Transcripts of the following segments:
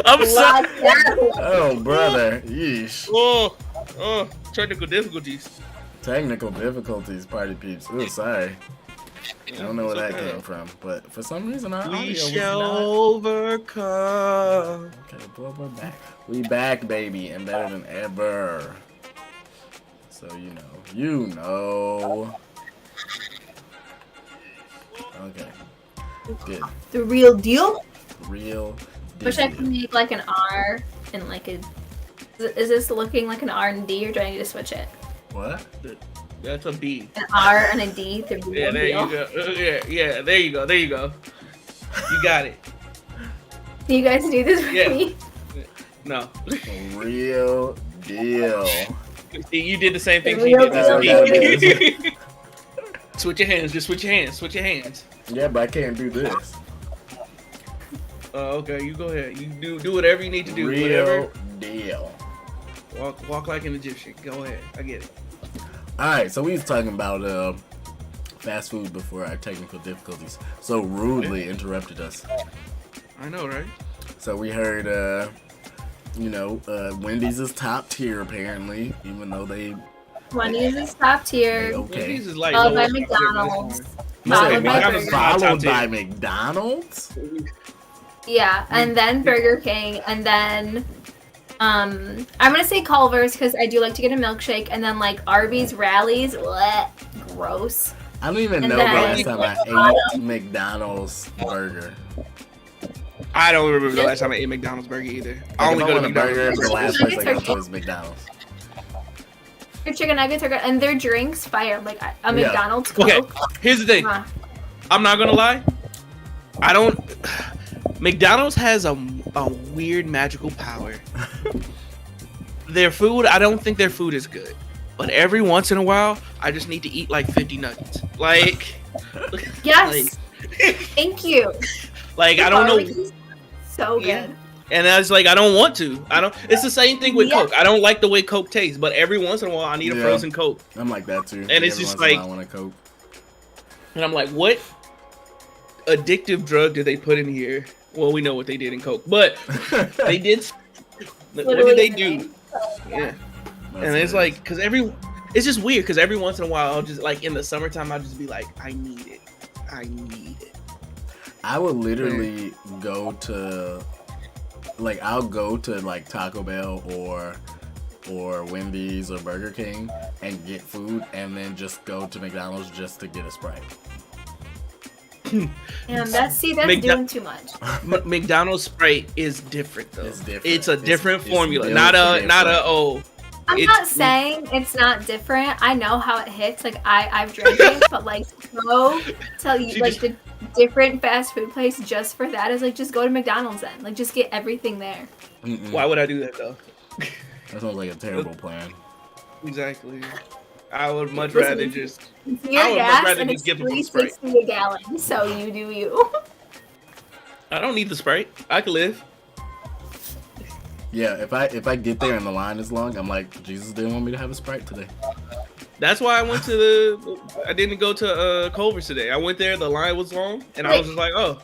I'm sorry. Oh, brother. Yeesh. Oh, technical difficulties. Technical difficulties, party peeps. Oh, sorry. I don't know where that came from, but for some reason our audio We was shall not. overcome. Okay, well, we're back. We back, baby, and better than ever. So you know. Okay, good. The real deal? Real. Wish I could make like an R and like a. Is this looking like an R and D, or do I need to switch it? What? That's a B. An R and a D. The real Yeah, there deal. you go. Yeah, there you go. There you go. You got it. Do you guys do this for me? No. Real deal. You did the same thing The she real did. deal. Switch your hands. Just switch your hands. Switch your hands. Yeah, but I can't do this. Okay, you go ahead. You do whatever you need to do. Real whatever. deal. Walk like an Egyptian. Go ahead. I get it. Alright, so we was talking about fast food before our technical difficulties so rudely interrupted us. I know, right? So we heard, Wendy's is top tier apparently, even though they Wendy's is top tier. okay. Wendy's is like Followed by lowest tier McDonald's. restaurant. Followed by McDonald's Burger. top Followed tier. by McDonald's. Yeah, and then Burger King, and then I'm gonna say Culver's because I do like to get a milkshake, and then like Arby's, Rallies, bleh, gross. I don't even And know the then- last time I ate McDonald's burger. I don't remember the last time I ate McDonald's burger either. I only Like, if go to want a burger, McDonald's. the last place I go to is McDonald's. Their chicken nuggets are good, and their drinks fire. Like a Yeah. McDonald's Coke. Okay, here's the thing. I'm not gonna lie. I don't. McDonald's has a weird magical power. Their food, I don't think their food is good. But every once in a while, I just need to eat like 50 nuggets. Like, Yes. Thank you. like I don't know. Barbecue's so good. Yeah. And I was like, I don't want to. I don't. It's the same thing with Yeah. Coke. I don't like the way Coke tastes, but every once in a while, I need a Yeah. frozen Coke. I'm like that too. And it's Every just once in a like- while I want a Coke. And I'm like, what addictive drug did they put in here? Well, we know what they did in Coke, but they did. What Literally did they the do? Yeah. And it's like, because it's just weird because every once in a while, I'll just like in the summertime, I'll just be like, I need it. I need it. I would literally go to, like, I'll go to like Taco Bell or Wendy's or Burger King and get food, and then just go to McDonald's just to get a Sprite. And that's McDo- doing too much. McDonald's Sprite is different though. It's different. It's a different It's formula, built not a different. oh. I'm It's- not saying it's not different. I know how it hits. Like I've drank it, but like go tell you She like just- the different fast food place just for that is like just go to McDonald's then. Like just get everything there. Mm-mm. Why would I do that though? That sounds like a terrible plan. Exactly. I would much Listen, rather just. It's I your would much gas rather and just it's give them some Sprite. $3.60 a gallon, so you do you. I don't need the Sprite. I can live. Yeah, if I get there and the line is long, I'm like, Jesus didn't want me to have a Sprite today. That's why I went to I didn't go to Culver's today. I went there. The line was long, and I was just like, oh.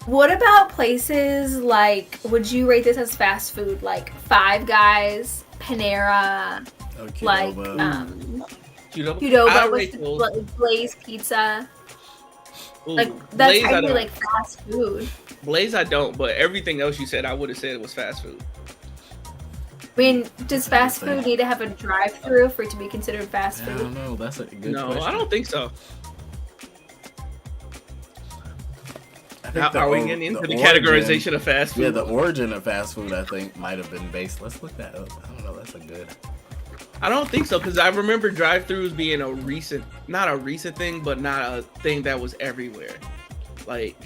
What about places like? Would you rate this as fast food? Like Five Guys, Panera, Okay, like Qdoba. Qdoba I with rate those. like Blaze Pizza. Ooh, Like that's Blaze, I actually don't. like fast food. Blaze, I don't. But everything else you said, I would have said it was fast food. I mean, does fast Interesting. food need to have a drive-through for it to be considered fast I food? don't know. That's a good No, question. I don't think so. I think How are we getting into the origin- categorization of fast food? Yeah, the origin of fast food, I think, might have been based. Let's look that up. I don't know. That's a good. I don't think so because I remember drive-throughs being not a recent thing, but not a thing that was everywhere. Like,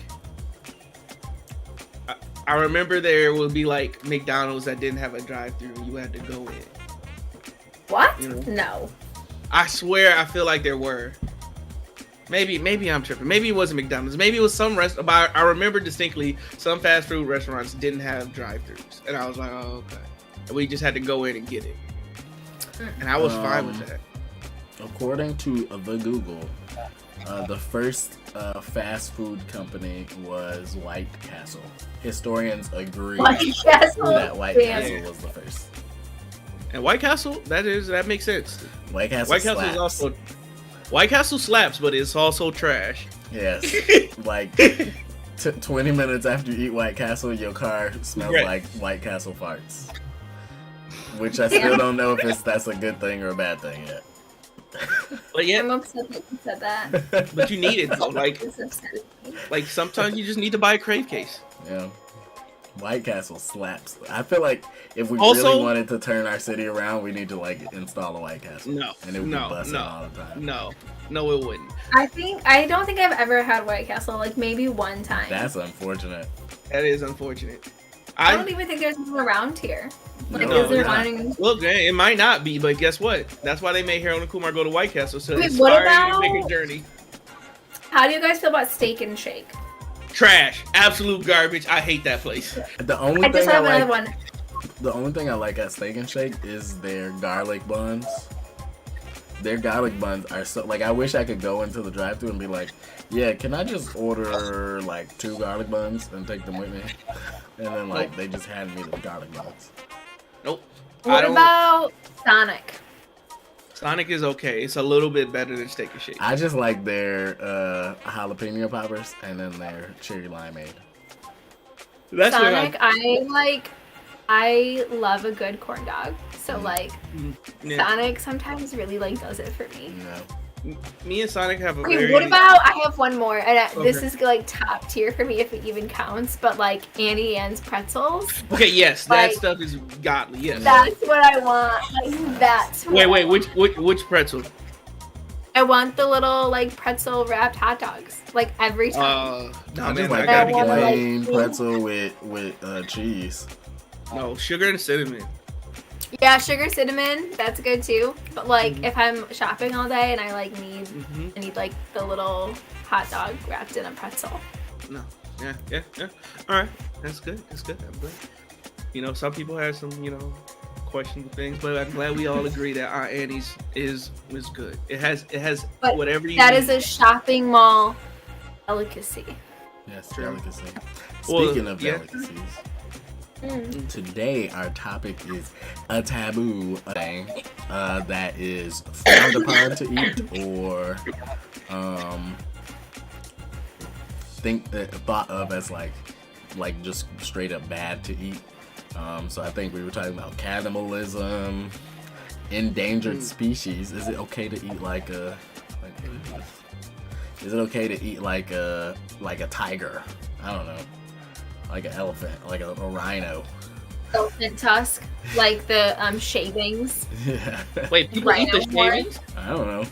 I remember there would be like McDonald's that didn't have a drive-through. You had to go in. What? You know? No. I swear, I feel like there were. Maybe I'm tripping. Maybe it wasn't McDonald's. Maybe it was some restaurant. But I remember distinctly some fast food restaurants didn't have drive-throughs, and I was like, oh, okay. And we just had to go in and get it, and I was fine with that. According to the Google, The first fast food company was White Castle. Historians agree White Castle. that White Damn. Castle was the first. And White Castle, that makes sense. White Castle White Castle slaps. is also White Castle slaps, but it's also trash. Yes. Like 20 minutes after you eat White Castle, your car smells Right. like White Castle farts. Which I still don't know if that's a good thing or a bad thing yet. But yeah, I'm upset that you said that. but you need it though. Like It's upsetting me. sometimes you just need to buy a crave case. Yeah. White Castle slaps. I feel like if we Also- really wanted to turn our city around, we need to like install a White Castle. No, And it would be no, busting no, all the time. no, it wouldn't. I don't think I've ever had White Castle. Like maybe one time. That's unfortunate. That is unfortunate. I don't even think there's one around here. Like, No, is there not. one? Look, man, it might not be, but guess what? That's why they made Harold and Kumar go to White Castle, so Wait, inspire what you to about- make a journey. How do you guys feel about Steak and Shake? Trash, absolute garbage. I hate that place. The only I just thing I have another like, one. the only thing I like at Steak and Shake is their garlic buns. Their garlic buns are so like I wish I could go into the drive-thru and be like, yeah, can I just order like 2 garlic buns and take them with me? And then like they just hand me the garlic buns. Nope. I What don't. about Sonic? Sonic is okay. It's a little bit better than Steak and Shake. I just like their jalapeno poppers and then their cherry limeade. That's what Sonic, I love a good corn dog. So like yeah. Sonic sometimes really like does it for me. You know? Me and Sonic have a Okay, very. what about I have one more, and this Okay. is like top tier for me if it even counts. But like Annie Ann's pretzels, Okay, yes, that like- stuff is godly. Yes. that's what I want. Like that's what I Wait, want. which pretzel? I want the little like pretzel wrapped hot dogs, like every time. No, I man, just I like gotta a wanna, get like- plain pretzel with cheese. no sugar and cinnamon. Yeah, sugar cinnamon, that's good too. But like Mm-hmm. if I'm shopping all day and I like need Hmm. I need like the little hot dog wrapped in a pretzel. No, yeah. All right, that's good. That's good. I'm glad. You know, some people have some, questionable things, but I'm glad we all agree that Aunt Annie's is good. It has But whatever you That need. is a shopping mall delicacy. Yes, True. delicacy. Well, Speaking of yeah. delicacies, Mm. today our topic is a taboo thing that is frowned upon to eat or thought of as like just straight up bad to eat. So I think we were talking about cannibalism, endangered species. Is it okay to eat is it okay to eat like a tiger? I don't know. Like an elephant, like a rhino. Elephant tusk, like the shavings. Yeah. Wait, people eat the Rhino horn? shavings? I don't know.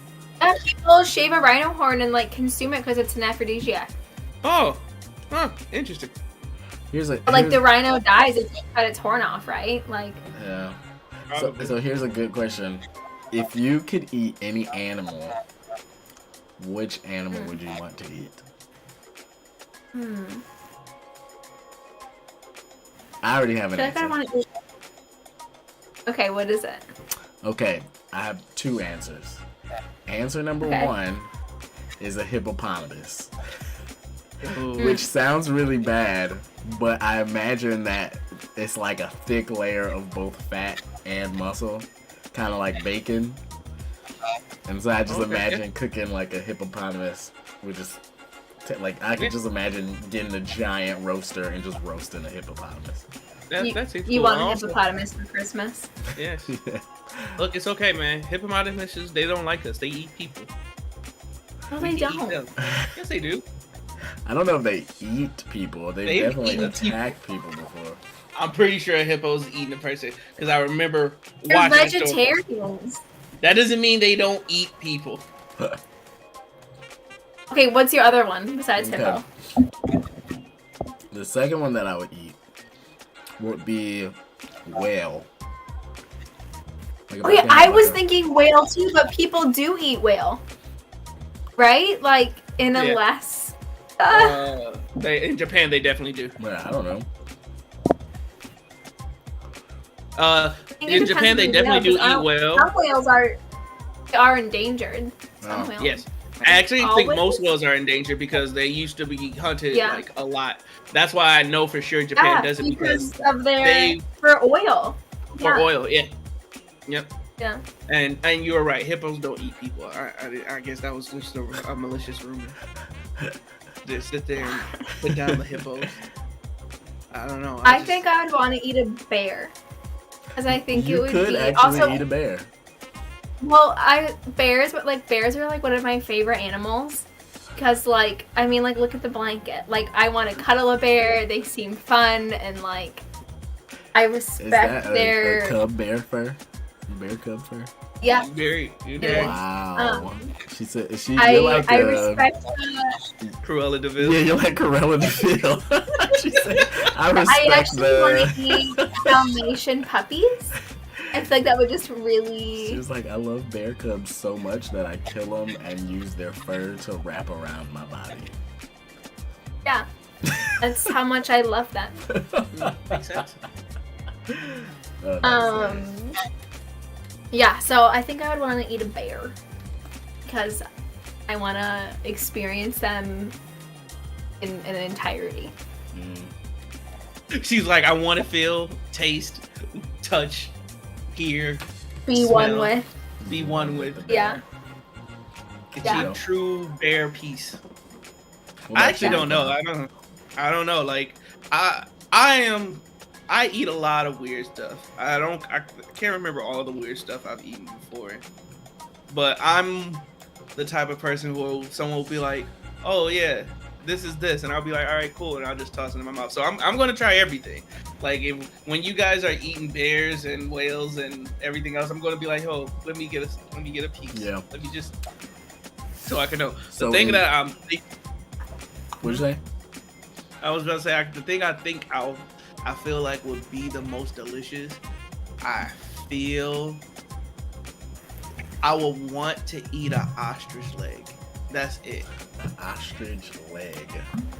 People shave a rhino horn and like consume it because it's an aphrodisiac. Oh, interesting. But, like the rhino dies if you cut its horn off, right? Like Yeah. Probably. So here's a good question. If you could eat any animal, which animal would you want to eat? I already have I an feel like I answer. want to eat. Okay, what is it? Okay, I have 2 answers. Answer number Okay. 1 is a hippopotamus, Ooh. which sounds really bad, but I imagine that it's like a thick layer of both fat and muscle, kind of like bacon. And so I just Okay. imagine cooking like a hippopotamus with just like I could just imagine getting a giant roaster and just roasting a hippopotamus. That seems You cool. want a Also- hippopotamus for Christmas? Yes. Look, it's okay, man. Hippopotamuses, they don't like us. They eat people. No, We they can eat don't. them. Yes, they do. I don't know if they eat people. They've They've definitely eaten people. attacked people before. I'm pretty sure a hippo's eating a person because I remember They're watching the show. vegetarians. That doesn't mean they don't eat people. Okay, what's your other one besides Okay. hippo? The second one that I would eat would be whale. Like a Oh yeah, big I was like a- thinking whale too, but people do eat whale, right? Like in a Yeah. less. In Japan, they definitely do. Well, I don't know. In Japan, they definitely do eat whale. Some whales are endangered. Some Oh. whales. Yes, I actually think Always? most whales are endangered because they used to be hunted Yeah. like a lot. That's why I know for sure Japan does it because because of their they for oil. for oil. Yeah. Yep. Yeah. And you're right. Hippos don't eat people. I guess that was just a malicious rumor. Just sit there and put down the hippos. I don't know. I think I would want to eat a bear. Because I think it You would could be actually also eat a bear. well, bears are like one of my favorite animals. Because like I mean like look at the blanket. Like I want to cuddle a bear. They seem fun and like I Is respect that their a cub bear fur? Bear cub fur? yeah. Very Wow. She said, you're I like respect Cruella de Vil. Yeah, you're like Corella DeVille. She said, I respect I actually want to eat Dalmatian puppies. I feel like that would just She really was like, I love bear cubs so much that I kill them and use their fur to wrap around my body. yeah. That's how much I love them. Makes sense. Oh, nice. Yeah, so I think I would want to eat a bear because I want to experience them in entirety. She's like, I want to feel, taste, touch, hear, Be smell, one with. be one with. Yeah. It's Yeah. a true bear piece. What I about actually you, don't know. Nicole? I don't know. Like I eat a lot of weird stuff. I can't remember all the weird stuff I've eaten before. But I'm the type of person who someone will be like, "Oh yeah, this is this," and I'll be like, "All right, cool," and I'll just toss it in my mouth. So I'm gonna try everything. Like when you guys are eating bears and whales and everything else, I'm gonna be like, "Oh, let me get a piece. Yeah. Let me just so I can know." So the thing that What'd you say? I was gonna say the thing I think I feel like would be the most delicious. I feel I would want to eat an ostrich leg. That's it. An ostrich leg.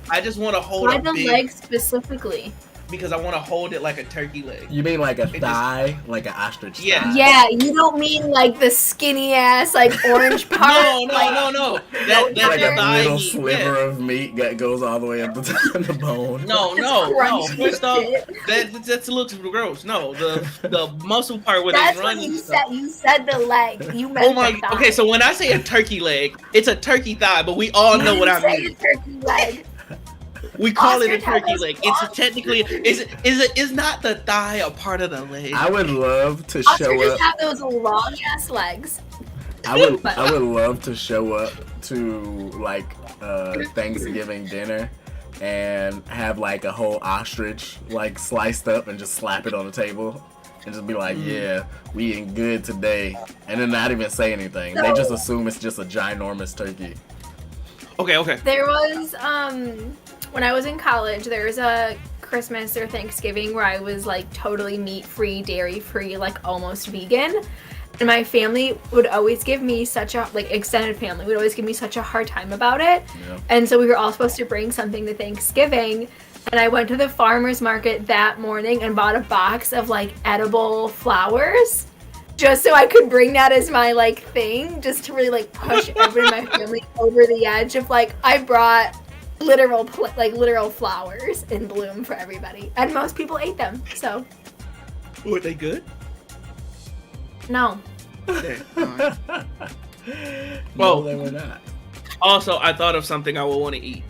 I just want to hold Why a the big leg specifically? because I want to hold it like a turkey leg. You mean like a just- thigh? Like an ostrich Yeah. thigh? Yeah, you don't mean like the skinny ass like orange part. No. Like That's a thigh little meat. sliver Yeah. of meat that goes all the way up the top of the bone. No. crunchy First off, shit. that looks gross. No, the muscle part where That's they what run. you and said. stuff. You said the leg. You meant Oh my. the thigh. Okay, so when I say a turkey leg, it's a turkey thigh, but we all know what I You mean. said turkey leg. We call it a Ostrich has turkey those leg. It's long- technically is not the thigh a part of the leg? I would love to show Ostriches up. have those long ass legs. I would love to show up to like Thanksgiving dinner and have like a whole ostrich like sliced up and just slap it on the table and just be like, yeah, we eating good today, and then not even say anything. They just assume it's just a ginormous turkey. Okay. There was when I was in college, there was a Christmas or Thanksgiving where I was like totally meat free, dairy free, like almost vegan. And my family would always give me extended family would always give me such a hard time about it. Yeah. And so we were all supposed to bring something to Thanksgiving. And I went to the farmer's market that morning and bought a box of like edible flowers. Just so I could bring that as my like thing, just to really like push everyone in my family over the edge of like I brought literal flowers in bloom for everybody, and most people ate them. So Were they good? no, Okay. No, Well- they were not. Also, I thought of something I would want to eat.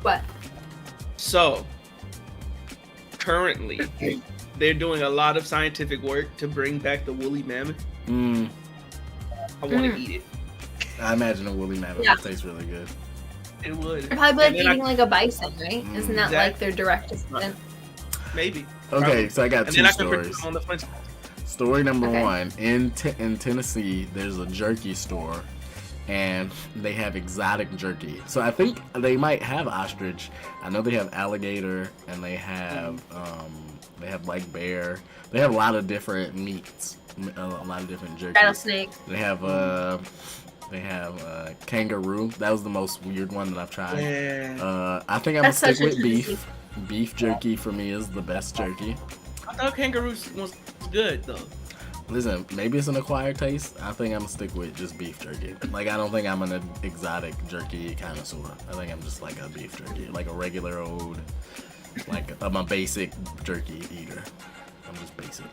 what? So, currently, they're doing a lot of scientific work to bring back the woolly mammoth. I want to eat it. I imagine a woolly mammoth would taste really good. It would. They're probably like And then eating like a bison, right? Isn't that like Exactly. their direct descendant? Maybe. Okay, Probably. so I got And two then I can put stories. them on the Flintstones. Story number Okay. one: in Tennessee, there's a jerky store, and they have exotic jerky. So I think they might have ostrich. I know they have alligator, and they have like bear. They have a lot of different meats, a lot of different jerky. Rattlesnake. They have kangaroo. That was the most weird one that I've tried. Yeah. I think I'm gonna That's stick such a with beef. Tennessee. Beef jerky for me is the best jerky. I thought kangaroo was good though. Listen, maybe it's an acquired taste. I think I'm gonna stick with just beef jerky. Like, I don't think I'm an exotic jerky connoisseur. I think I'm just like a beef jerky, like a regular old, like I'm a basic jerky eater. I'm just basic.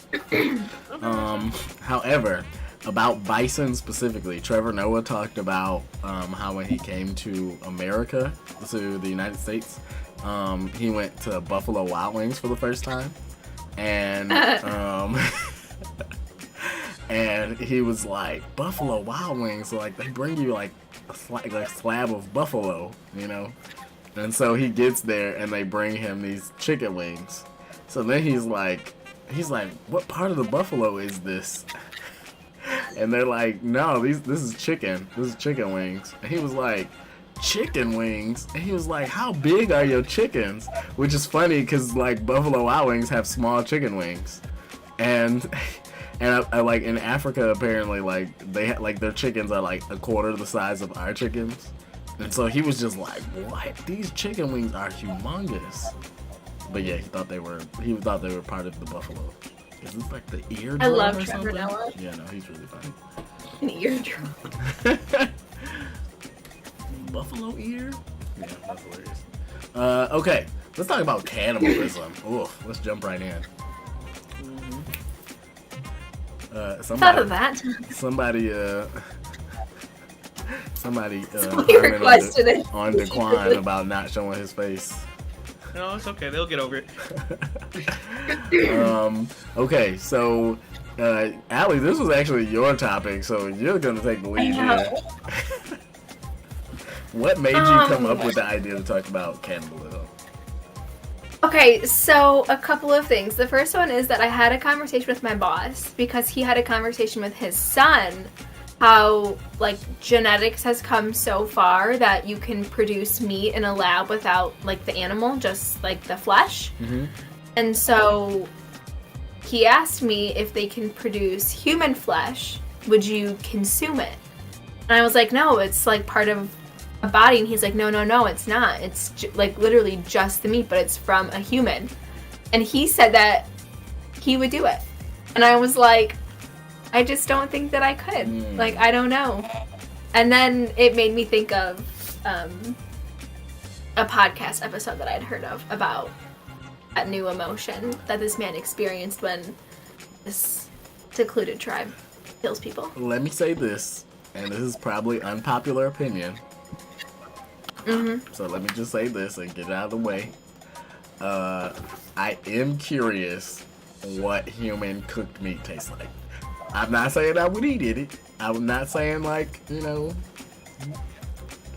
However, about bison specifically, Trevor Noah talked about how when he came to America, to the United States, he went to Buffalo Wild Wings for the first time, and and he was like, Buffalo Wild Wings, so like they bring you like a slab of buffalo, you know? And so he gets there and they bring him these chicken wings. So then he's like, what part of the buffalo is this? And they're like, no, this is chicken. This is chicken wings. And he was like, chicken wings? And he was like, how big are your chickens? Which is funny because like Buffalo Wild Wings have small chicken wings. And I like in Africa apparently like they like their chickens are like a quarter the size of our chickens. And so he was just like, what? These chicken wings are humongous. But yeah, he thought they were part of the buffalo. Is this like the eardrum? I love or Trevor something? Noah. Yeah, no, he's really funny. An eardrum. Buffalo ear? Yeah, that's hilarious. Okay, let's talk about cannibalism. Oof, let's jump right in. Thought of that. Somebody requested it. on Daquan about not showing his face. No, it's okay. They'll get over it. Okay, so Allie, this was actually your topic, so you're gonna take the lead here. What made you come up with the idea to talk about cannibalism? Okay, so a couple of things. The first one is that I had a conversation with my boss because he had a conversation with his son how like genetics has come so far that you can produce meat in a lab without like the animal, just like the flesh. Mm-hmm. And so he asked me if they can produce human flesh, would you consume it? And I was like, no, it's like part of a body. And he's like, no, it's not. It's like literally just the meat, but it's from a human. And he said that he would do it. And I was like, I just don't think that I could. Like, I don't know. And then it made me think of a podcast episode that I'd heard of about that new emotion that this man experienced when this secluded tribe kills people. Let me say this, and this is probably unpopular opinion. Mm-hmm. So let me just say this and get it out of the way. I am curious what human cooked meat tastes like. I'm not saying I would eat it. I'm not saying like, you know,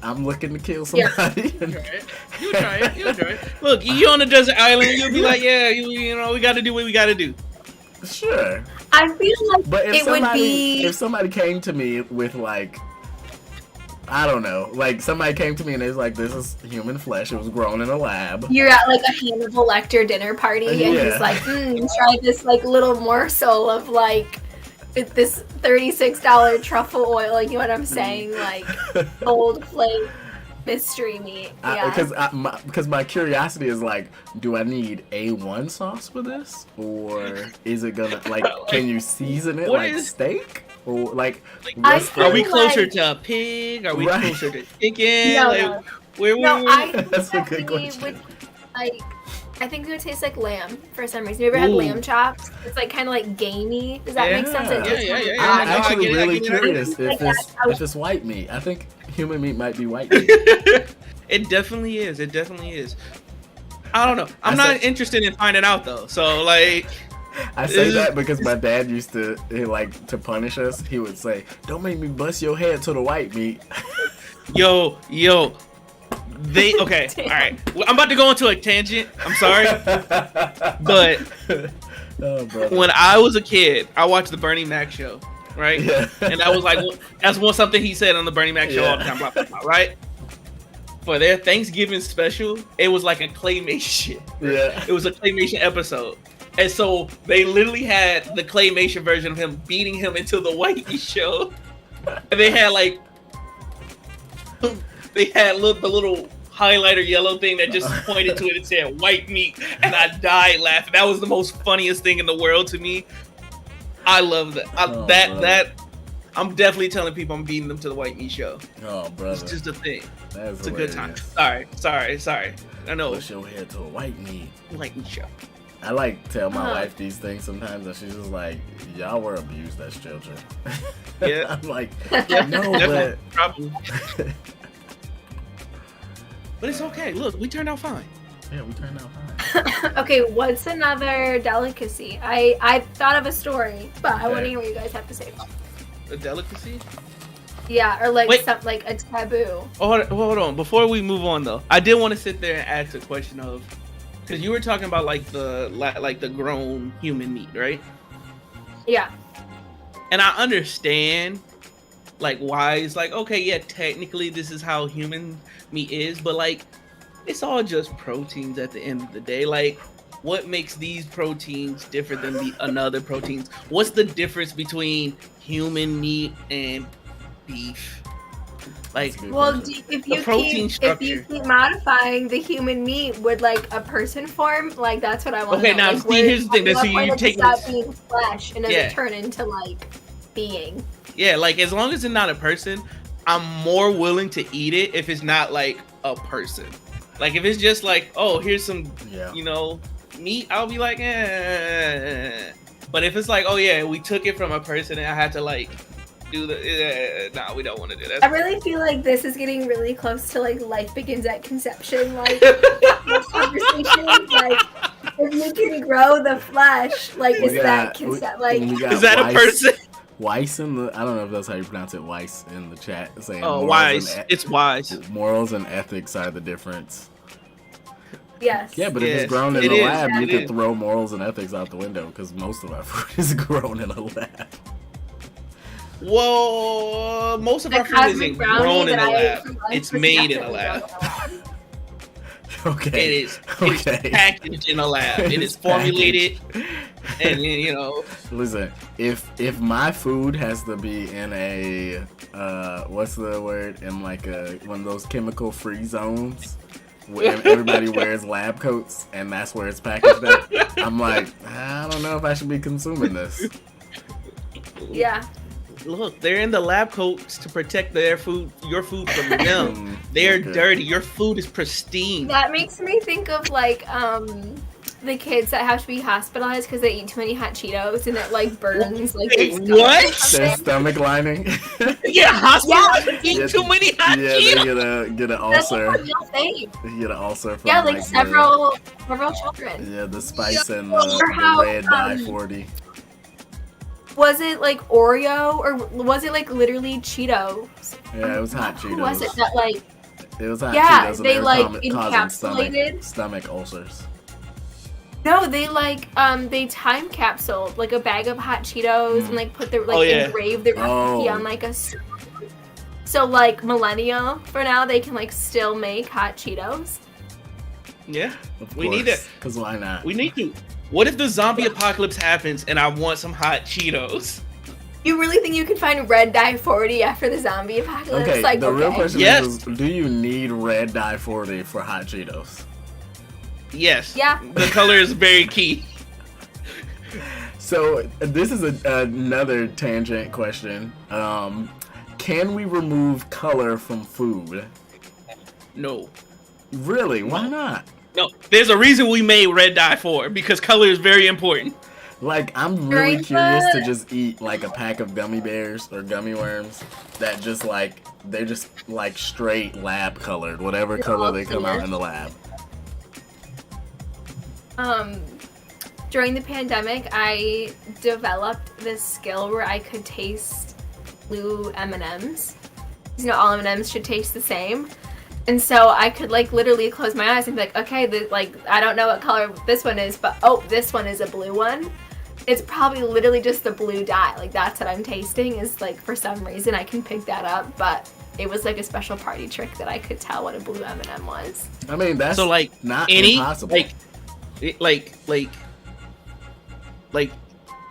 I'm looking to kill somebody. Yeah. You'll try it. Look, you're on a desert island. You'll be like, yeah, you know, we got to do what we got to do. Sure. I feel like But if somebody came to me with like, I don't know, like somebody came to me and they was like, this is human flesh. It was grown in a lab. you're at like a Hannibal Lecter dinner party and he's like, try this like little morsel of like this $36 truffle oil, like, you know what I'm saying? Like old flake mystery meat. Yeah. Because my curiosity is like, do I need A1 sauce for this, or is it gonna like, can you season it like steak, or like? Are we closer to a pig? Are we closer to chicken? No. That's a good question. I think it would taste like lamb for some reason. You ever had lamb chops? It's like kind of like gamey. Does that make sense? Yeah. I'm actually really curious if it's white meat. I think human meat might be white meat. It definitely is. I don't know. I'm not interested in finding out though. So like, I say that because my dad used to to punish us. He would say, "Don't make me bust your head to the white meat." Yo. Okay, all right. I'm about to go into a tangent. I'm sorry, but when I was a kid, I watched the Bernie Mac show, right? Yeah. And that was like something he said on the Bernie Mac show all the time, blah, blah, blah, right? For their Thanksgiving special, it was like a claymation. Yeah. It was a claymation episode, and so they literally had the claymation version of him beating him into the white meat show, and they had like. They had the little highlighter yellow thing that just pointed to it and said white meat, and I died laughing. That was the most funniest thing in the world to me. I love that. Oh, brother. I'm definitely telling people I'm beating them to the white meat show. Oh, brother. It's just a thing. That's It's a good time. hilarious. Sorry. I know. Push your head to a white meat. White meat show. I like tell my wife these things sometimes, and she's just like, "Y'all were abused as children." Yeah. I'm like, Yeah, no, definitely, but probably. But it's okay. Look, we turned out fine. yeah, we turned out fine. Okay, what's another delicacy? I thought of a story, but I want to hear what you guys have to say. A delicacy? Yeah, or like Wait. something like a taboo. Oh, hold on. Before we move on, though, I did want to sit there and ask a question of, because you were talking about like the grown human meat, right? Yeah. And I understand like why it's like, okay, yeah, technically this is how human meat is, but like it's all just proteins at the end of the day. Like, what makes these proteins different than the another proteins? What's the difference between human meat and beef? Like, Well, question. if The you protein keep modifying the human meat, would like a person form? Like that's what I want. Okay, know. now, Like, Steve, here's the thing. at what So you point does it take stop this- being flesh and does Yeah. it turn into like being? yeah, like as long as it's not a person, I'm more willing to eat it if it's not like a person. Like if it's just like, oh, here's some, Yeah. you know, meat, I'll be like, eh. But if it's like, oh yeah, we took it from a person and I had to like do the, nah, we don't want to do I that. really feel like this is getting really close to like life begins at conception. Like this conversation, like if you can grow the flesh, like We is that got- concept? we Like got Is that a Weiss- person? Weiss in the, I don't know if that's how you pronounce it, Weiss in the chat saying Oh, morals wise. and It's wise. morals and ethics are the difference. yes. Yeah, but if Yes, it's grown in it a is, lab, you it could is. throw morals and ethics out the window because most of our food is grown in a lab. Well, most of The our food cosmic isn't brownie grown in that a I ate lab. for lunch It's was made in a definitely lab. grown in a lab. Okay. It is. It Okay. is packaged in a lab. It is It's formulated, and you know. Listen, if my food has to be in a what's the word, in like a one of those chemical free zones where everybody wears lab coats and that's where it's packaged at, I'm like, I don't know if I should be consuming this. Yeah. Look, they're in the lab coats to protect their food, your food from them. They're Okay. dirty. Your food is pristine. That makes me think of like the kids that have to be hospitalized because they eat too many hot Cheetos and it like burns like Wait, their stomach or what? Their something. stomach lining. Yeah, hospital eat Yeah, too many hot Yeah, they Cheetos. get an That's like ulcer. a real thing. You get an ulcer from Yeah, like the- several children. Yeah, the spice and Or the how, red dye 40. Was it like Oreo or was it like literally Cheetos? Yeah, it was hot Who Cheetos. was it that like It was hot Yeah, Cheetos. And they, were like, causing encapsulated- stomach ulcers. no, they like they time capsuled like a bag of hot Cheetos and like put the like Oh, yeah. engraved the recipe on like a so like millennia for now they can like still make hot Cheetos. Yeah, Of we need course, it. because why not? We need to. What if the zombie apocalypse happens and I want some hot Cheetos? You really think you can find red dye 40 after the zombie apocalypse? Okay, Like, the real okay. question Yes. is, do you need red dye 40 for hot Cheetos? Yes. Yeah. The color is very key. So this is another tangent question. Can we remove color from food? No. Really? Why not? No. There's a reason we made red dye 4 because color is very important. Like, I'm really During curious the- to just eat like a pack of gummy bears or gummy worms that just like they're just like straight lab colored, whatever color they come out in the lab. During the pandemic, I developed this skill where I could taste blue M&Ms. You know, all M&Ms should taste the same. And so I could like literally close my eyes and be like, okay, like I don't know what color this one is, but oh, this one is a blue one. It's probably literally just the blue dye. Like that's what I'm tasting is like for some reason I can pick that up, but it was like a special party trick that I could tell what a blue M&M was. I mean, that's So like not any impossible. like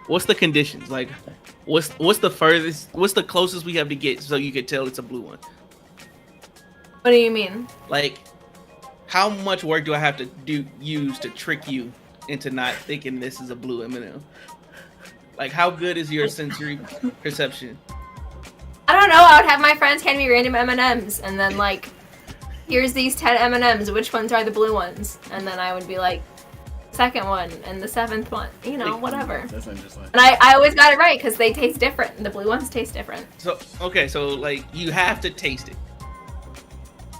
what's the conditions? Like what's the furthest, what's the closest we have to get so you could tell it's a blue one? What do you mean? Like how much work do I have to use to trick you into not thinking this is a blue M&M? Like, how good is your sensory perception? I don't know. I would have my friends hand me random M&Ms, and then like, here's these 10 M&Ms. Which ones are the blue ones? And then I would be like, second one and the seventh one. You know, whatever. That's interesting. And I always got it right because they taste different. The blue ones taste different. So okay, so like you have to taste it.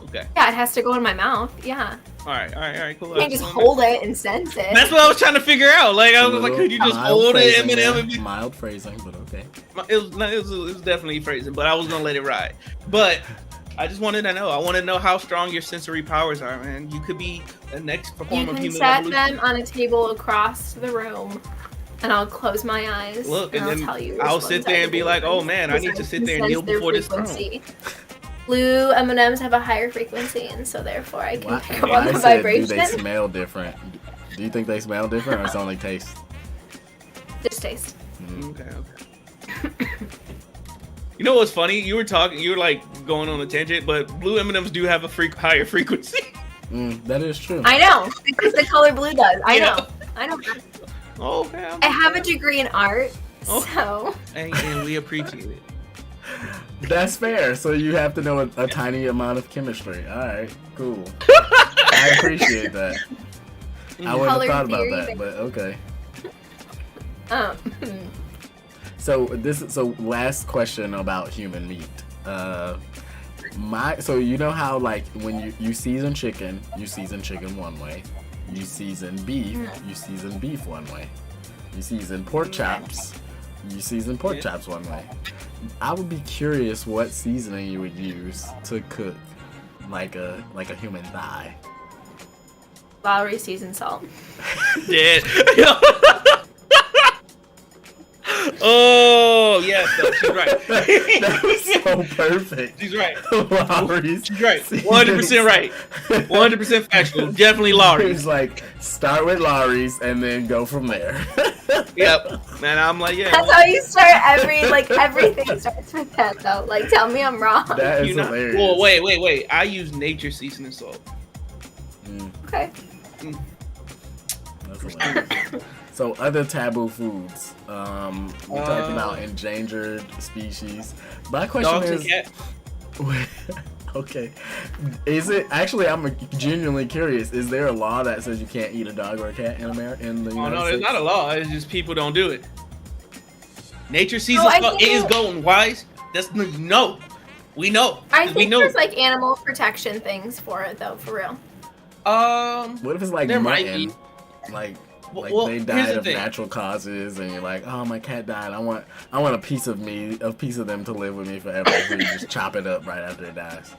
Okay. Yeah, it has to go in my mouth. Yeah. All right, cool. You can't just hold it and sense it. That's what I was trying to figure out. Like, I was like, could you just hold it, M&M, and be... Mild phrasing, but okay. It was definitely phrasing, but I was gonna let it ride. But I just wanted to know. I want to know how strong your sensory powers are, man. You could be the next You form of can human set evolution. them on a table across the room, and I'll close my eyes. Look, and I'll then tell you. I'll which sit ones there are and be the like, blue oh ones, man, I need to because sit there and sense kneel their before this throne. frequency. Blue M&Ms have a higher frequency, and so therefore I can pick up Why on the said, vibration. do they smell different? Do you think they smell different, or it's only taste? Just taste. Okay. You know what's funny? You were like going on a tangent, but blue M&Ms do have a higher frequency. That is true. I know, because the color blue does. I Yeah. know. I know. Oh, okay. I have a degree in art, Oh. so And we appreciate it. That's fair. So you have to know a tiny amount of chemistry. All right, cool. I appreciate that. I wouldn't have Color thought about theory, that, but okay. um, So last question about human meat. So you know how like when you season chicken one way. You season beef, you season beef one way. You season pork chops, you season pork chops one way. I would be curious what seasoning you would use to cook like a human thigh. Lowry seasoned salt. Yeah. Oh yes, no, she's right. That was so perfect. She's right. Lowry's. She's right. 100% right. 100% factual. Definitely Lowry's. He's like, start with Lowry's and then go from there. Yep. And I'm like, yeah. That's how you start everything starts with that though. Like, tell me I'm wrong. That is You know- hilarious. Well, wait. I use nature seasoning salt. Okay. That's hilarious. So other taboo foods. We talked about endangered species. My question Dogs is, and cats. okay, is it actually? I'm genuinely curious. Is there a law that says you can't eat a dog or a cat in America? In the Oh United no, there's States? not a law. It's just people don't do it. Nature seasoning I salt. think It is golden. Wise. That's no. We know. I We think know. there's like animal protection things for it though, for real. What if it's like There might mutton? be. Like Well, they here's died the of thing. natural causes, and you're like, oh, my cat died. I want a piece of me, a piece of them to live with me forever. So you just chop it up right after it dies.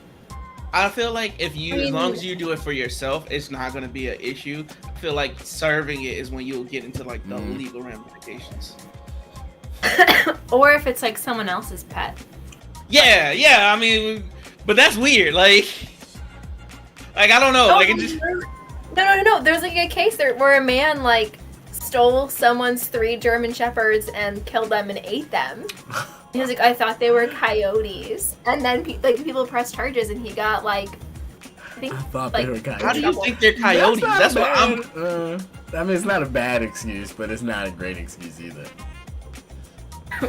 I feel like if you, as long as you do it for yourself, it's not gonna be an issue. I feel like serving it is when you'll get into like the legal ramifications. Or if it's like someone else's pet. Yeah. I mean, but that's weird. Like I don't know. Like it just. No. There's like a case there where a man like stole someone's 3 German shepherds and killed them and ate them. He was like, I thought they were coyotes, and then people pressed charges, and he got like, I think thought like, they were coyotes. How do you think they're coyotes? That's what I'm. I mean, it's not a bad excuse, but it's not a great excuse either.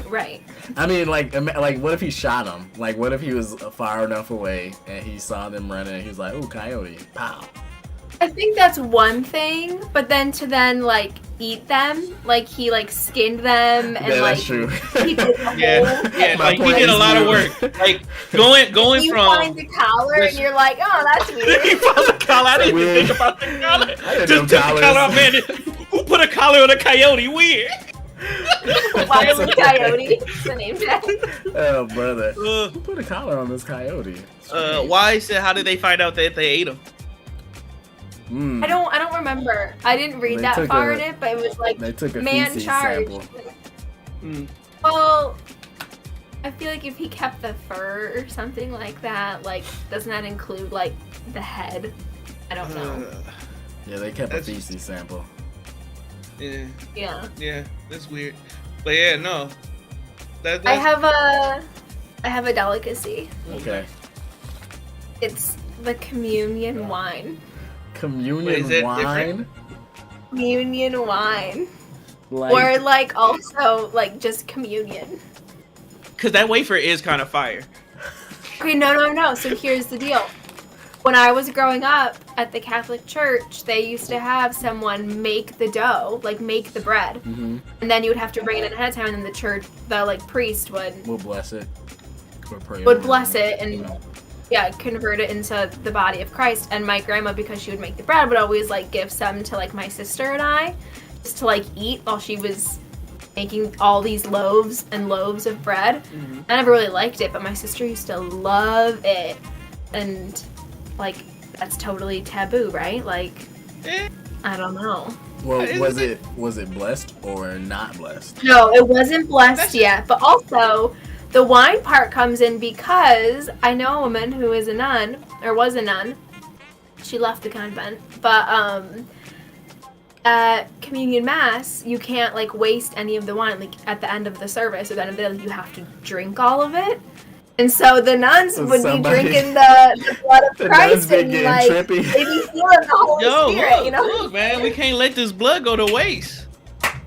right. I mean, like, what if he shot him? Like, what if he was far enough away and he saw them running and he was like, "Ooh, coyote!" Pow. I think that's one thing, but then to like eat them, like he like skinned them and Yeah, like that's true. he did the whole. Yeah. My Like he point did a is lot of you. work. Like going You from. find the collar and you're like, oh, that's You weird. found the collar. I didn't even Weird. think about the collar. I didn't Just know took the collars. collar off, man. Who put a collar on a coyote? Weird. Why was Coyote the name tag? Oh, brother. Who put a collar on this coyote? Why said? How did they find out that they ate him? I don't remember. I didn't read They that took far a- in it, but it was like They took a man feces charged. sample. Well, I feel like if he kept the fur or something like that, like doesn't that include like the head? I don't know. Yeah, they kept That's- a feces sample. Yeah. Yeah, that's weird. But yeah, no. That's I have a delicacy. Okay. It's the communion wine. Communion Wait, is it wine. different? Communion wine. Or like also like just communion. Because that wafer is kind of fire. Okay, no. So here's the deal. When I was growing up at the Catholic Church, they used to have someone make the dough, like make the bread, Mm-hmm. and then you would have to bring it in ahead of time, and then the like priest We'll bless it. Or pray would over bless it and convert it into the body of Christ. And my grandma, because she would make the bread, would always like give some to like my sister and I, just to like eat while she was making all these loaves and loaves of bread. Mm-hmm. I never really liked it, but my sister used to love it, and like that's totally taboo, right? Like I don't know. Well, was it blessed or not blessed? No, it wasn't blessed yet, but also the wine part comes in because I know a woman who is a nun, or was a nun. She left the convent, but at communion mass, you can't like waste any of the wine. Like at the end of the service, or the end of the day, like, you have to drink all of it. And so the nuns would be drinking the blood of Christ and like trippy. they'd be feeling the Holy Spirit, look, man, we can't let this blood go to waste.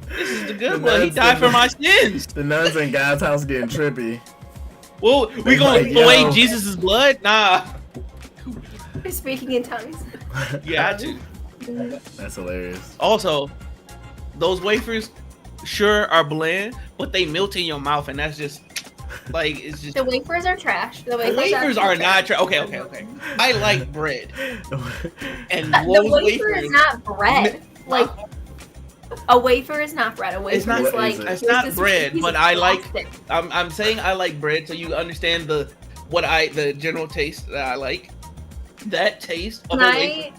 This is the good blood. He died for my sins. The nuns in God's house getting trippy. Well, we gonna like, away Jesus' blood? Nah. You're speaking in tongues. Yeah, I do. That's hilarious. Also, those wafers sure are bland, but they melt in your mouth, and that's just like it's just. The wafers are trash. The wafers are not trash. Okay. I like bread, and the those wafer wafers is not bread. Like a wafer is not bread. A wafer it's not is like it's not bread, but I like. plastic. I'm saying I like bread, so you understand the general taste that I like. That taste of a wafer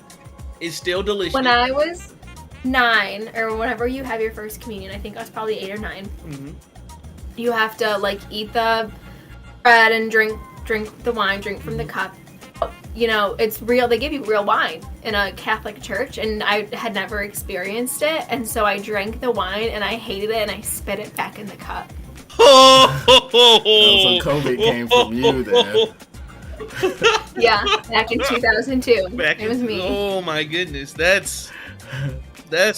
is still delicious. When I was 9, or whenever you have your first communion, I think I was probably 8 or 9. Mm-hmm. You have to like eat the bread and drink the wine, drink from the cup. You know, it's real. They give you real wine in a Catholic church, and I had never experienced it, and so I drank the wine and I hated it, and I spit it back in the cup. So COVID came from you then. Yeah, back in 2002. It was me. Oh my goodness, that's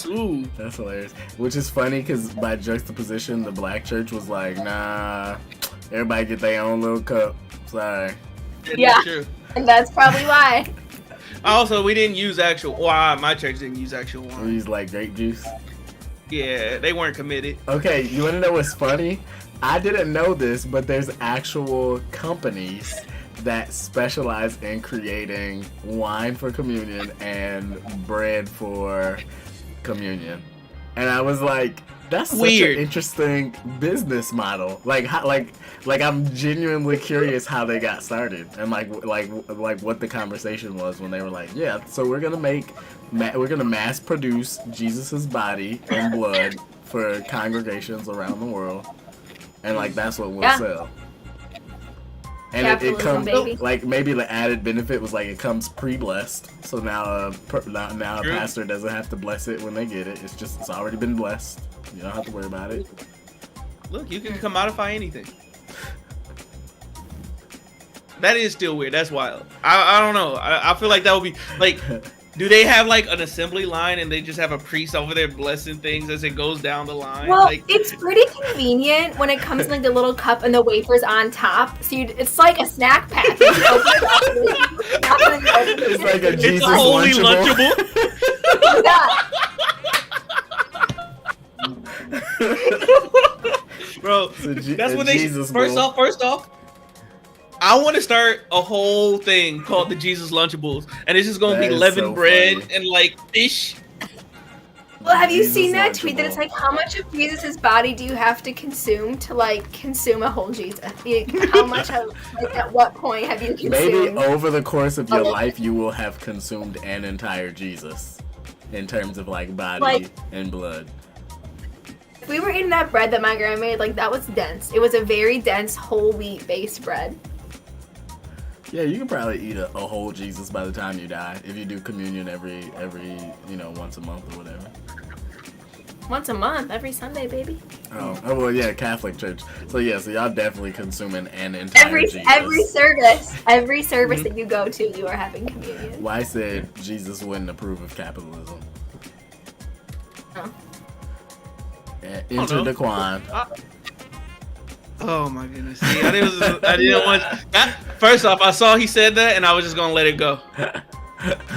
ooh. That's hilarious. Which is funny because by juxtaposition, the black church was like, nah, everybody get their own little cup. Sorry. Yeah, True. and that's probably why. Also, we didn't use actual. Well, my church didn't use actual wine. We used like grape juice. Yeah, they weren't committed. Okay, you want to know what's funny? I didn't know this, but there's actual companies that specialize in creating wine for communion and bread for communion. And I was like, that's such weird. an interesting business model. Like I'm genuinely curious how they got started and like what the conversation was when they were like, yeah, so we're gonna mass produce Jesus's body and blood for congregations around the world, and like that's what we'll sell. And it comes baby. like maybe the added benefit was like it comes pre-blessed, so now a pastor doesn't have to bless it when they get it. It's already been blessed. You don't have to worry about it. Look, you can commodify anything. That is still weird. That's wild. I don't know. I feel like that would be like. Do they have like an assembly line and they just have a priest over there blessing things as it goes down the line? Well, like, it's pretty convenient when it comes in like the little cup and the wafers on top. So it's like a snack pack. It's like a Jesus holy Lunchable. Bro, that's what they. Jesus First bowl. off, I want to start a whole thing called the Jesus Lunchables, and it's just gonna That be is leavened so bread funny. and like fish. Well, have you Jesus seen that tweet that Lunchable. it's like, how much of Jesus' body do you have to consume to like consume a whole Jesus? Like, how much? Like, at what point have you consumed? Maybe over the course of your life, you will have consumed an entire Jesus in terms of like body and blood. If we were eating that bread that my grandma made, like that was dense. It was a very dense whole wheat based bread. Yeah, you could probably eat a whole Jesus by the time you die if you do communion every once a month or whatever. Once a month, every Sunday, baby. Oh well, yeah, Catholic Church. So yeah, so y'all definitely consuming an entire Jesus. Every service that you go to, you are having communion. Well, I said Jesus wouldn't approve of capitalism. Oh. Enter Daquan. Oh my goodness! See, I didn't want. First off, I saw he said that, and I was just gonna let it go.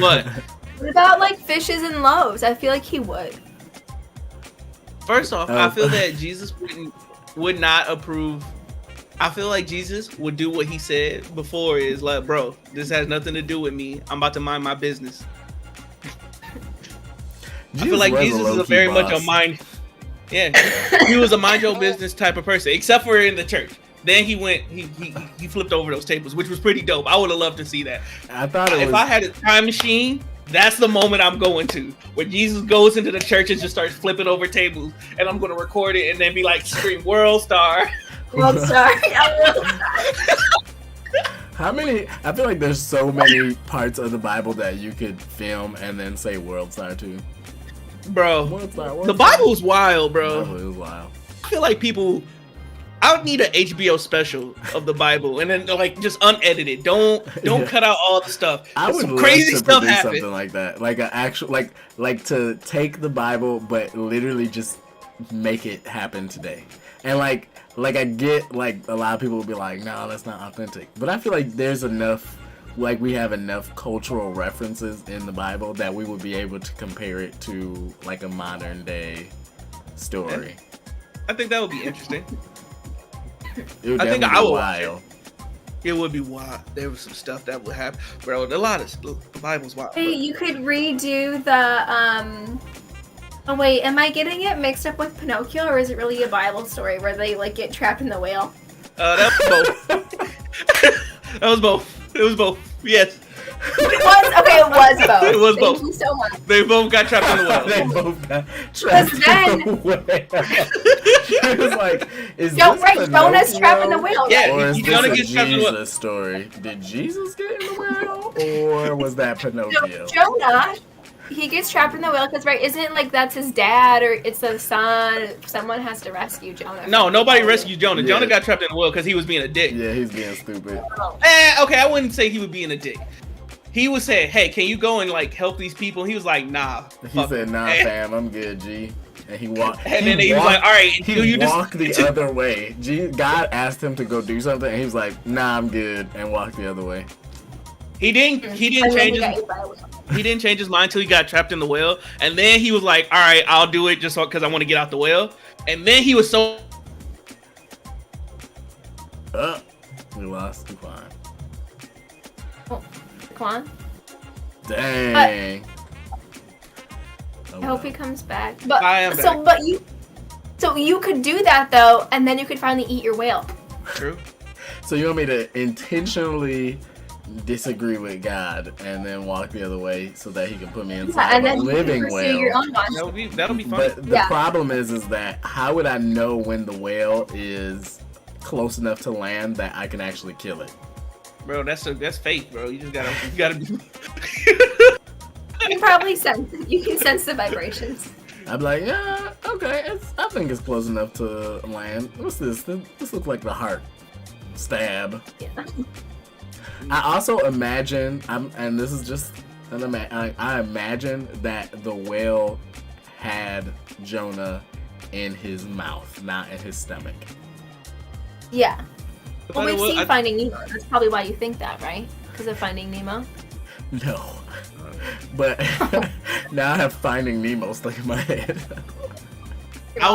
But what about like fishes and loaves? I feel like he would. First off, I feel that Jesus would not approve. I feel like Jesus would do what he said before. Is like, bro, this has nothing to do with me. I'm about to mind my business. I feel like Jesus is very much a mind. Yeah, he was a mind your business type of person, except for in the church. Then he went, he flipped over those tables, which was pretty dope. I would have loved to see that. I thought if I had a time machine, that's the moment I'm going to, where Jesus goes into the church and just starts flipping over tables, and I'm going to record it and then be like, scream, World Star. World Star. How many? I feel like there's so many parts of the Bible that you could film and then say World Star to. Bro, the Bible's wild, bro. The Bible is wild. I feel like people. I would need an HBO special of the Bible, and then like just unedited. Don't cut out all the stuff. I would some crazy love to stuff produce happen. something like that, like an actual like to take the Bible, but literally just make it happen today. And like I get like a lot of people will be like, no, that's not authentic. But I feel like there's enough. Like we have enough cultural references in the Bible that we would be able to compare it to like a modern day story. I think that would be interesting. It would I think definitely I be would wild. It would be wild. There was some stuff that would happen, bro. A lot of the Bible's wild. Hey, you could redo the Oh wait, am I getting it mixed up with Pinocchio, or is it really a Bible story where they like get trapped in the whale? That was both. That was both. It was both. Yes. It was both. It was both. Thank you so much. They both got trapped in the well. They both got trapped in the whale. It was like, is Don't this write Jonah's Pinocchio? trapped in the whale. Yeah, Or is Jonah this gets a trapped in the whale. Jesus story? Did Jesus get in the whale, or was that Pinocchio? Jonah, he gets trapped in the whale because isn't it like that's his dad or it's the son? Someone has to rescue Jonah. No, nobody rescued Jonah. Yeah. Jonah got trapped in the well because he was being a dick. Yeah, he's being stupid. Okay, I wouldn't say he was being a dick. He was saying, "Hey, can you go and like help these people?" And he was like, "Nah." He said, "Nah, fam, I'm good, G." And he walked. And then he was like, "All right, he walked the other way. God asked him to go do something, and he was like, "Nah, I'm good," and walked the other way. He didn't change his. He didn't change his mind until he got trapped in the well, and then he was like, "All right, I'll do it just because I want to get out the well." And then he was so. We lost Daquan. Oh, Daquan? Dang. I hope he comes back. But I am so you could do that though, and then you could finally eat your whale. True. So you want me to intentionally disagree with God and then walk the other way so that he can put me inside and a then living you can pursue whale? your own one. That'll be fun. But the problem is that how would I know when the whale is close enough to land that I can actually kill it? Bro, that's fake, bro. You just gotta be. You can probably sense. You can sense the vibrations. I'd be like, yeah, okay, I think it's close enough to land. What's this? This looks like the heart stab. Yeah. I also imagine, and this is just I imagine that the whale had Jonah in his mouth, not in his stomach. Yeah. Well, we've seen Finding Nemo. That's probably why you think that, right? Because of Finding Nemo. No, but now I have Finding Nemo stuck in my head. I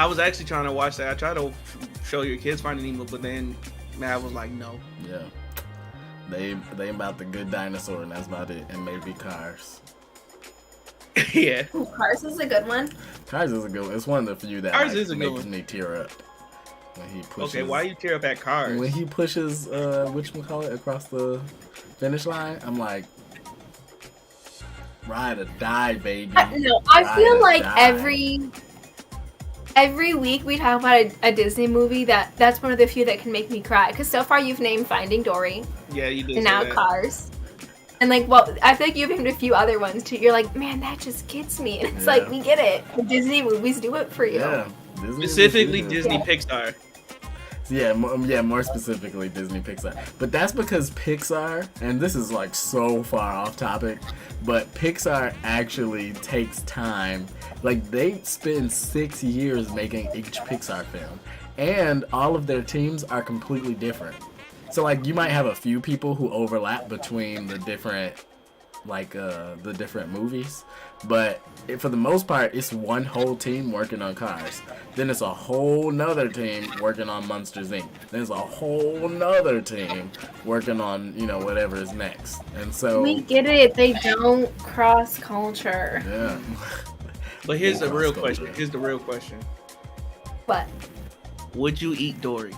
was actually trying to watch that. I tried to show your kids Finding Nemo, but then Matt was like, no. Yeah, they about the good dinosaur, and that's about it. And maybe Cars. Yeah. Ooh, Cars is a good one. Cars is a good one. It's one of the few that Cars is a good makes one. me tear up. When he pushes, Okay, why you tear up at Cars? when he pushes whatchamacallit across the finish line, I'm like, ride or die, baby. No, I Ride feel or like die. every week we talk about a Disney movie that's one of the few that can make me cry. Because so far you've named Finding Dory Yeah, you did. and say now that. Cars. And like, well, I feel like you've named a few other ones too. You're like, man, that just gets me. And it's like, we get it. The Disney movies do it for you. Yeah, Disney Specifically movies. Disney Pixar. Yeah, more specifically Disney Pixar. But that's because Pixar, and this is like so far off topic, but Pixar actually takes time Like, they spend 6 years making each Pixar film, and all of their teams are completely different. So, like, you might have a few people who overlap between the different, like, the different movies, but for the most part, it's one whole team working on Cars. Then it's a whole nother team working on Monsters Inc. There's a whole nother team working on, you know, whatever is next. And so... We get it. They don't cross culture. Yeah. But here's the real Cross-culture. question. Here's the real question. But Would you eat Dory?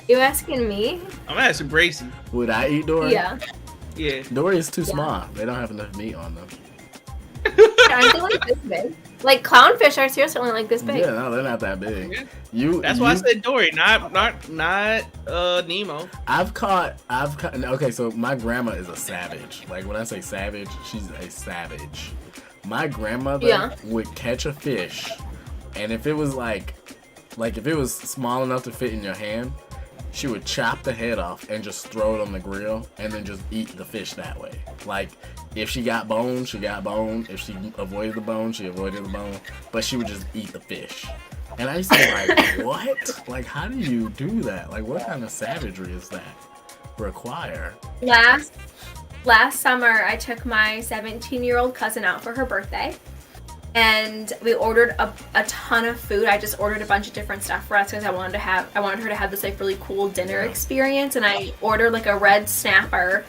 you asking me? I'm asking Bracy. Would I eat Dory? Yeah. Yeah. Dory is too small. They don't have enough meat on them. Aren't they like this big? Like clownfish are seriously only like this big. Yeah, no, they're not that big. Yeah. You. That's why I said Dory, not Nemo. I've caught. Okay, so my grandma is a savage. Like when I say savage, she's a savage. My grandmother would catch a fish, and if it was like if it was small enough to fit in your hand, she would chop the head off and just throw it on the grill, and then just eat the fish that way. Like, if she got bone, she got bone. If she avoided the bone, she avoided the bone. But she would just eat the fish. And I used to be like, what? Like, how do you do that? Like, what kind of savagery is that require? Last summer, I took my 17-year-old cousin out for her birthday. And we ordered a ton of food. I just ordered a bunch of different stuff for us because I wanted her to have this like really cool dinner experience. And I ordered like a red snapper,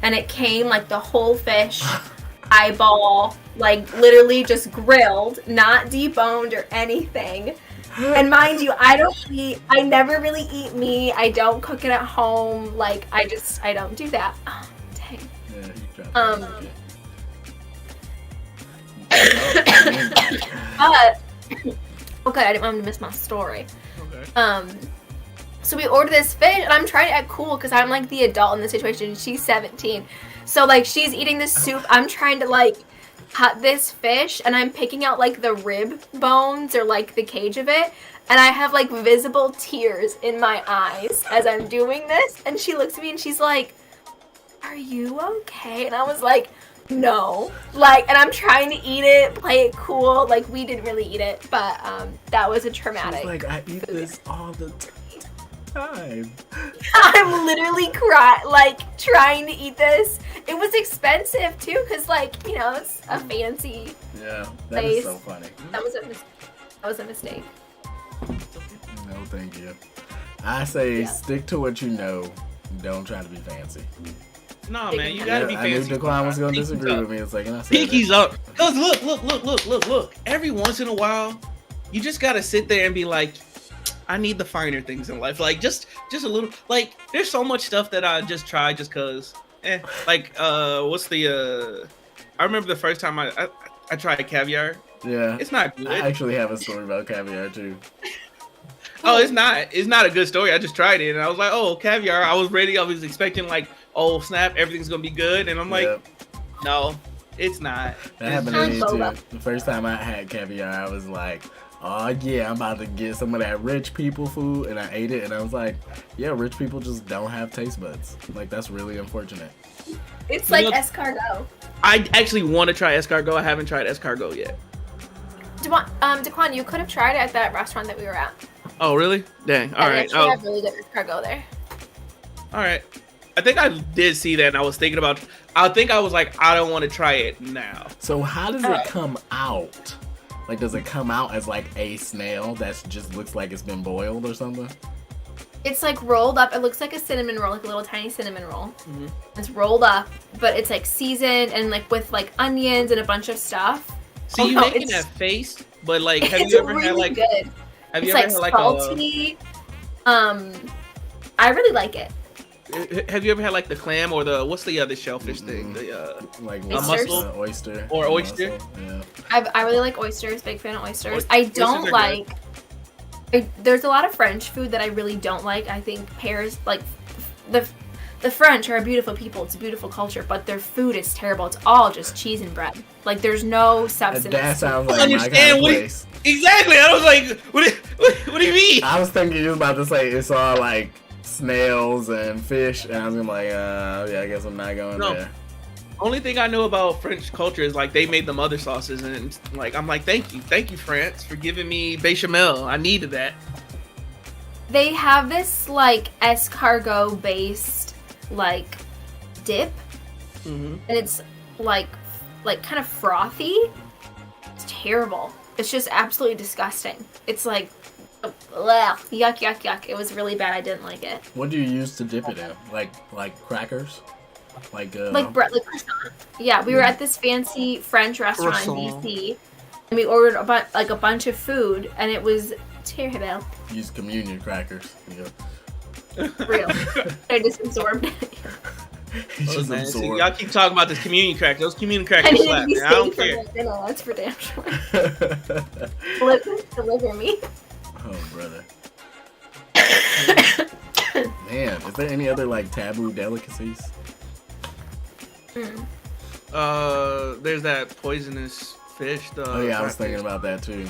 and it came like the whole fish, eyeball, like literally just grilled, not deboned or anything. And mind you, I never really eat meat. I don't cook it at home. Like I don't do that. Oh, dang. Yeah, But okay, I didn't want to miss my story. Okay. So we ordered this fish, and I'm trying to act cool because I'm like the adult in the situation. She's 17, so like she's eating this soup. I'm trying to like cut this fish, and I'm picking out like the rib bones or like the cage of it, and I have like visible tears in my eyes as I'm doing this. And she looks at me and she's like, "Are you okay?" And I was like, no, like, and I'm trying to eat it, play it cool. Like, we didn't really eat it, but that was a traumatic. She's like, I eat this all the time. I'm literally trying to eat this. It was expensive too, cause like, you know, it's a fancy. Yeah, that is so funny. That was a mistake. No, thank you. I say stick to what you know. Don't try to be fancy. No, man, you gotta be I knew fancy. Daquan was gonna disagree with me a second. I said Pinkies up. Cause look. Every once in a while, you just gotta sit there and be like, I need the finer things in life. Like just a little. Like there's so much stuff that I just try just cause. Like what's the? I remember the first time I tried caviar. Yeah, it's not good. I actually have a story about caviar too. Oh, it's not a good story. I just tried it and I was like, oh, caviar. I was ready. I was expecting like, oh snap, everything's gonna be good, and I'm like, no, it's not. That happened to me too. The first time I had caviar, I was like, oh yeah, I'm about to get some of that rich people food, and I ate it, and I was like, yeah, rich people just don't have taste buds. Like that's really unfortunate. It's like escargot. I actually want to try escargot. I haven't tried escargot yet. Daquan, you could have tried it at that restaurant that we were at. Oh really? Dang. All right. I have really good escargot there. All right. I think I did see that, and I was thinking about. I was like, I don't want to try it now. So how does it come out? Like, does it come out as like a snail that just looks like it's been boiled or something? It's like rolled up. It looks like a cinnamon roll, like a little tiny cinnamon roll. Mm-hmm. It's rolled up, but it's like seasoned and like with like onions and a bunch of stuff. See, you making that face, but like, have you ever had like? Good. Have you ever had like salty. I really like it. Have you ever had like the clam or the what's the other shellfish thing? The like mussel, oyster, or oyster. Yeah. I really like oysters. Big fan of oysters. I don't like. There's a lot of French food that I really don't like. I think pairs like the French are beautiful people. It's a beautiful culture, but their food is terrible. It's all just cheese and bread. Like there's no substance. That sounds like my kind of place. Exactly. I was like, what do you mean? I was thinking you was about to say it's all like snails and fish, and I was gonna be like, yeah, I guess I'm not going there. Only thing I know about French culture is like they made them other sauces, and like I'm like, thank you, France, for giving me bechamel. I needed that. They have this like escargot based like dip, and it's like kind of frothy. It's terrible. It's just absolutely disgusting. It's like, ugh, yuck, yuck, yuck. It was really bad. I didn't like it. What do you use to dip it in? Like crackers? Like bread, like croissant. Yeah, we were at this fancy French restaurant in DC, and we ordered a bunch of food, and it was terrible. Use communion crackers. Yeah. Real. I just absorbed it. See, y'all keep talking about this communion cracker. Those communion crackers I slap. Man. I don't care. That's for damn sure. Deliver me. Oh, brother. Man, is there any other like taboo delicacies? There's that poisonous fish. Oh yeah, I was thinking about that too.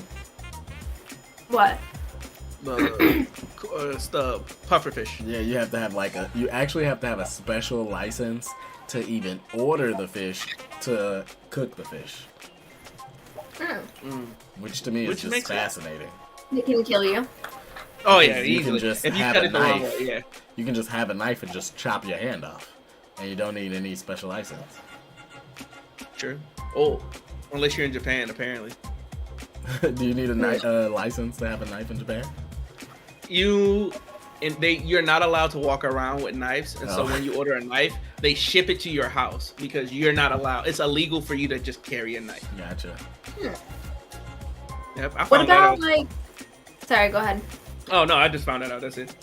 What? The puffer fish. Yeah, you have to have you actually have to have a special license to even order the fish to cook the fish. Which to me is just fascinating. It can kill you. Oh yeah, you easily. can just if you have cut a it the wrong knife. way, yeah. You can just have a knife and just chop your hand off, and you don't need any special license. True. Oh, unless you're in Japan, apparently. Do you need a license to have a knife in Japan? You're not allowed to walk around with knives, and so when you order a knife, they ship it to your house because you're not allowed. It's illegal for you to just carry a knife. Gotcha. Yep. What about Sorry, go ahead. Oh no, I just found that out. That's it.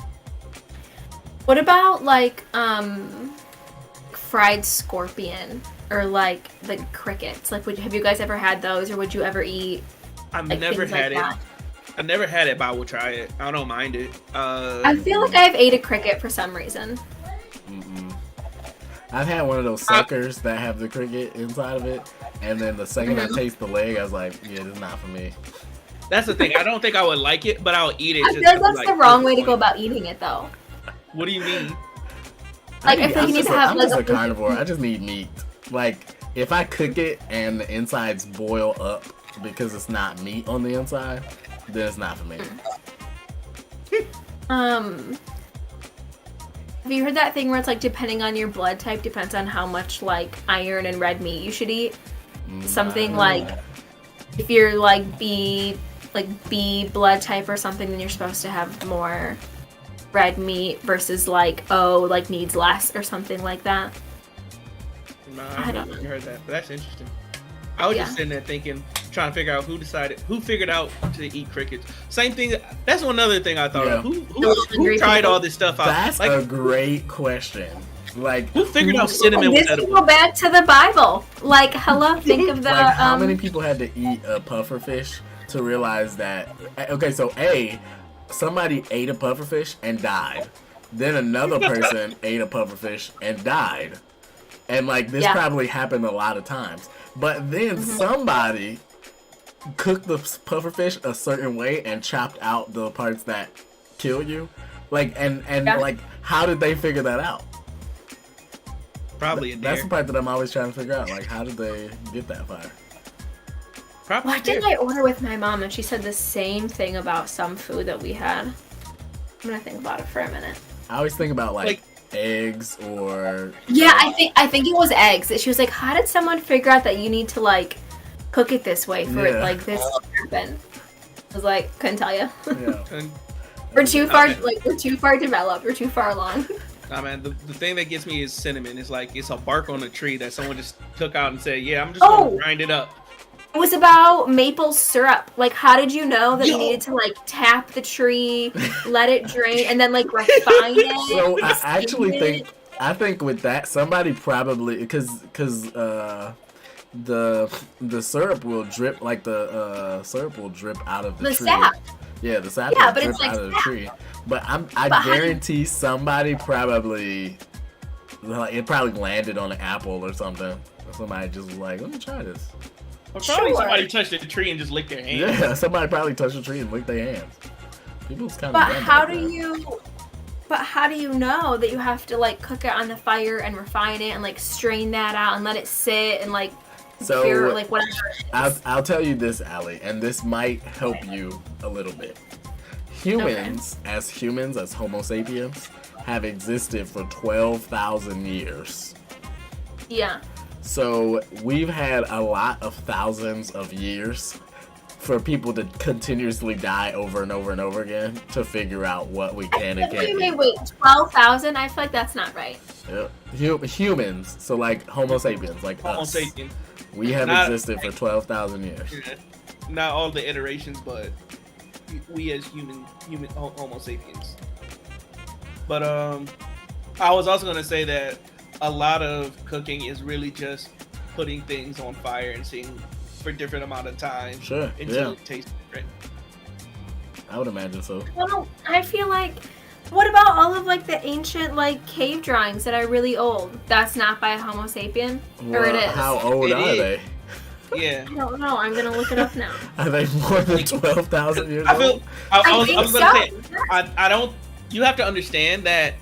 What about fried scorpion or like the crickets? Like, have you guys ever had those, or would you ever eat? I've never had it. I never had it, but I will try it. I don't mind it. I feel like I've ate a cricket for some reason. I've had one of those suckers that have the cricket inside of it, and then the second I taste the leg, I was like, yeah, this is not for me. That's the thing. I don't think I would like it, but I'll eat it. I feel like that's the wrong way to go about eating it, though. What do you mean? Like, I feel like you need to have I'm just a carnivore. I just need meat. Like, if I cook it and the insides boil up because it's not meat on the inside, then it's not for me. Have you heard that thing where it's like depending on your blood type depends on how much like iron and red meat you should eat? Something like if you're like B blood type or something, then you're supposed to have more red meat versus like O like needs less or something like that. No, I don't know. Heard that, but that's interesting. I was just sitting there thinking, trying to figure out who figured out to eat crickets. Same thing. That's one other thing I thought of. Who tried all this stuff out? That's a great question. Like, who figured out cinnamon was edible? Go back to the Bible. Like, hello, think of the. Like, how many people had to eat a puffer fish to realize that? Okay, so somebody ate a puffer fish and died. Then another person ate a puffer fish and died. And like this probably happened a lot of times. But then somebody cooked the puffer fish a certain way and chopped out the parts that kill you. Like and like how did they figure that out? Probably that's the part that I'm always trying to figure out. Like how did they get that far? Probably. What did I order with my mom? And she said the same thing about some food that we had. I'm gonna think about it for a minute. I always think about like eggs or I think it was eggs. She was like, how did someone figure out that you need to like cook it this way for it like this to happen? I was like, couldn't tell you. We're too far developed, we're too far along. Nah, man, the thing that gets me is cinnamon. It's like it's a bark on a tree that someone just took out and said, yeah, I'm just gonna grind it up. It was about maple syrup. Like, how did you know that you needed to like tap the tree, let it drain, and then like refine it? So I actually think with that somebody probably because the syrup will drip like the syrup will drip out of the tree. Sap. Yeah, the sap will drip out of the tree. But I guarantee somebody probably it probably landed on an apple or something. Somebody just was like, let me try this. Well, probably somebody touched the tree and just licked their hands. Yeah, somebody probably touched the tree and licked their hands. People's kind of. But But how do you know that you have to like cook it on the fire and refine it and like strain that out and let it sit and like cure like whatever? I'll tell you this, Allie, and this might help you a little bit. Humans, as Homo sapiens, have existed for 12,000 years. Yeah. So we've had a lot of thousands of years for people to continuously die over and over and over again to figure out what we can and can't do. Wait, 12,000? I feel like that's not right. Humans, so like Homo sapiens, like Homo us. sapiens. We have existed for 12,000 years. Yeah. Not all the iterations, but we as human Homo sapiens. But I was also gonna say that a lot of cooking is really just putting things on fire and seeing for different amount of time. Sure. Until it tastes different. I would imagine so. Well, I feel like, what about all of like the ancient like cave drawings that are really old? That's not by a Homo sapien, Well, or it is. how old are they? Yeah. I don't know. I'm gonna look it up now. Are they more than 12,000 years old? I was gonna say, I don't. You have to understand that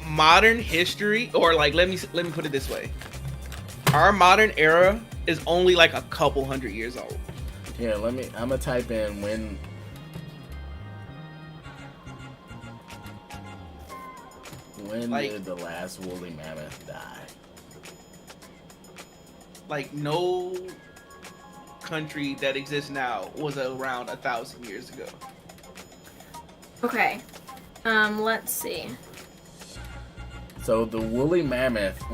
modern history, or like let me put it this way, our modern era is only like a couple hundred years old. Here, I'm gonna type in when did the last woolly mammoth die? Like no country that exists now was around 1,000 years ago. Okay. Let's see. So the woolly mammoth so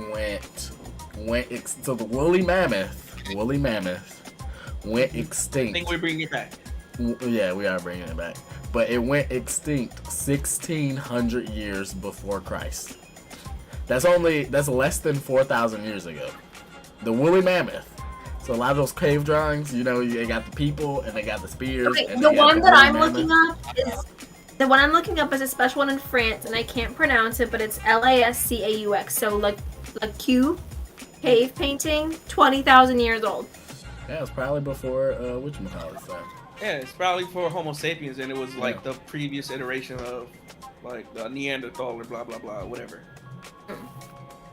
the woolly mammoth went extinct. I think we're bringing it back. Yeah, we are bringing it back. But it went extinct 1,600 years before Christ. That's less than 4,000 years ago. The woolly mammoth. So a lot of those cave drawings, you know, they got the people and they got the spears. Okay, and the they got one the that woolly I'm mammoth. looking up is the one I'm looking up is a special one in France, and I can't pronounce it, but it's Lascaux. So like a Q cave painting, 20,000 years old. Yeah, it's probably before whatchamacallit time. Yeah, it's probably for Homo sapiens, and it was like the previous iteration of like the Neanderthal or blah blah blah, whatever.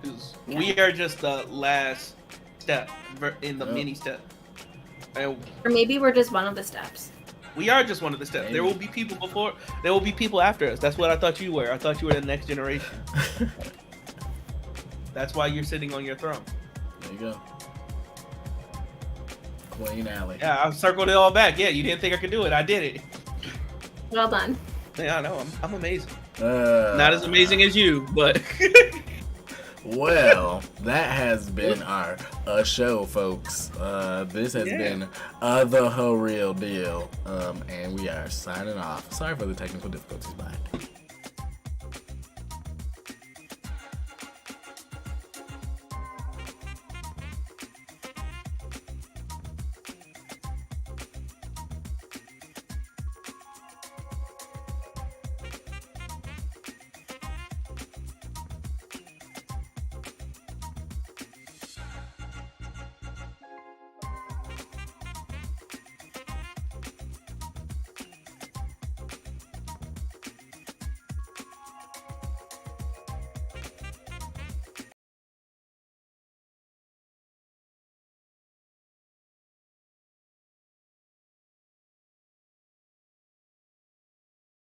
Because we are just the last step in the mini step. And Or maybe we're just one of the steps. we are just one of the steps. Maybe. There will be people before. There will be people after us. That's what I thought you were. I thought you were the next generation. That's why you're sitting on your throne. There you go. Queen Alley. Yeah, I circled it all back. Yeah, you didn't think I could do it. I did it. Well done. Yeah, I know. I'm amazing. Not Not as amazing as you, but Well, that has been our show, folks. This has been the Real Deal. And we are signing off. Sorry for the technical difficulties. Bye.